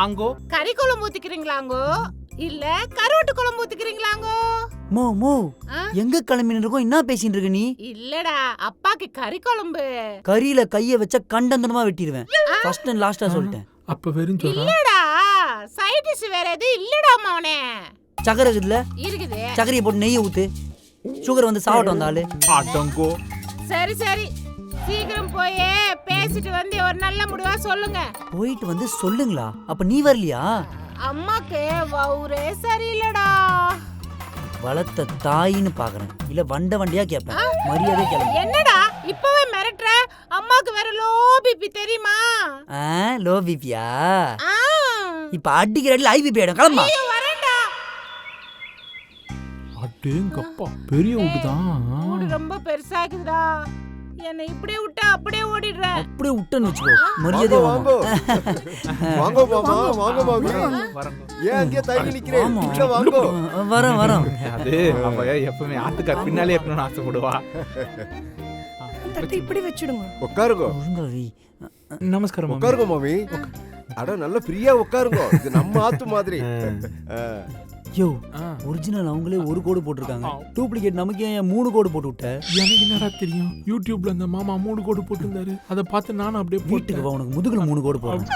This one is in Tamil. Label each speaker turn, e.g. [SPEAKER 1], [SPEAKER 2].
[SPEAKER 1] ஆங்கோ
[SPEAKER 2] கறி குழம்பு ஊத்திக்கிறீங்களாங்கோ இல்ல கருவாட்டு குழம்பு ஊத்திக்கிறீங்களாங்கோ?
[SPEAKER 3] மோ மோ
[SPEAKER 2] ஆ?
[SPEAKER 3] எங்க கிளம்பின்னு இருக்கோம்? என்ன பேசிட்டு இருக்க நீ?
[SPEAKER 2] இல்லடா அப்பாக்கு கறி குழம்பு.
[SPEAKER 3] கறியில கைய வச்ச கண்டந்தனமா வெட்டிடுவேன். ஃபர்ஸ்ட் அண்ட் லாஸ்டா சொல்லிட்டேன்.
[SPEAKER 1] அப்ப வெறும் சோறா?
[SPEAKER 2] இல்லடா சைட் டிஷ் வேற எது இல்லடா மவனே.
[SPEAKER 3] சக்கரை இருக்குதுல,
[SPEAKER 2] இருக்குது.
[SPEAKER 3] சக்கரையை போட்டு நெய்யை ஊத்து. சுகர் வந்து சாப்பிட்டு வந்தாலு.
[SPEAKER 1] அடங்கோ.
[SPEAKER 2] சரி சரி சீக்கிரம் போய் பேசிட்டு வந்து ஒரு நல்ல முடிவா சொல்லுங்க.
[SPEAKER 3] போயிட்டு வந்து சொல்லுங்களா? அப்ப நீ வரலையா?
[SPEAKER 2] அம்மாக்கு வவுரே சரியில்லடா.
[SPEAKER 3] வளர்த்த தாயின்னு பாக்குறேன், இல்ல வண்ட வண்டியா கேட்பேன். மரியாதை கிளம்பு.
[SPEAKER 2] என்னடா இப்பவே மிரட்டுற? அம்மாக்கு வேற லோ பிபி தெரியுமா?
[SPEAKER 3] லோ பிபியா?
[SPEAKER 2] ஆ.
[SPEAKER 3] இப்ப அடிக்கிற அடியில் ஐபிபி ஆயிடும். கிளம்பா.
[SPEAKER 2] ஐயோ, வரேன்டா.
[SPEAKER 1] அடேங்கப்பா பெரிய வீடுதான்.
[SPEAKER 2] மூடு ரொம்ப பெருசாக்குதுடா. என்னை இப்படியே விட்டா அப்படியே ஓடிடுறேன்.
[SPEAKER 3] அப்படியே விட்டேன்னு வச்சுக்கோ, மரியாதை
[SPEAKER 4] வாங்கோ வாங்கோ மாமா, வாங்க மாமி.
[SPEAKER 1] வரங்கோ.
[SPEAKER 4] ஏன் அங்கேயே தயங்கி நிக்கிறேன்?
[SPEAKER 3] ஆமா.
[SPEAKER 4] உள்ள வாங்கோ.
[SPEAKER 3] வரோம் வரோம்.
[SPEAKER 1] அது அவ எப்பவுமே ஆத்துக்கார் பின்னாலே இருக்கணும்னு ஆசைப்படுவா.
[SPEAKER 5] தட்டு இப்படி வச்சிடுங்க.
[SPEAKER 4] உட்காருங்க
[SPEAKER 3] ஒழுங்கா வை.
[SPEAKER 1] நமஸ்காரம் மாமி.
[SPEAKER 4] உட்காருங்க மாமி. அட நல்ல ஃப்ரீயா உட்காருங்க. இது நம்ம ஆத்து மாதிரி.
[SPEAKER 3] யோ,
[SPEAKER 1] ஆ.
[SPEAKER 3] ஒரிஜினல் அவங்களே ஒரு கோடு போட்டிருக்காங்க. டூப்ளிகேட் நமக்கு ஏன் 3 கோடு போட்டு விட்ட?
[SPEAKER 1] எனக்கு என்னடா தெரியும், யூடியூப்ல அந்த மாமா 3 கோடு போட்டிருந்தாரு, அதை பார்த்து நானும் அப்படியே
[SPEAKER 3] வீட்டுக்கு
[SPEAKER 1] போட்டுக்கு
[SPEAKER 3] வா, உனக்கு முதுகுல 3 கோடு போடுறேன்.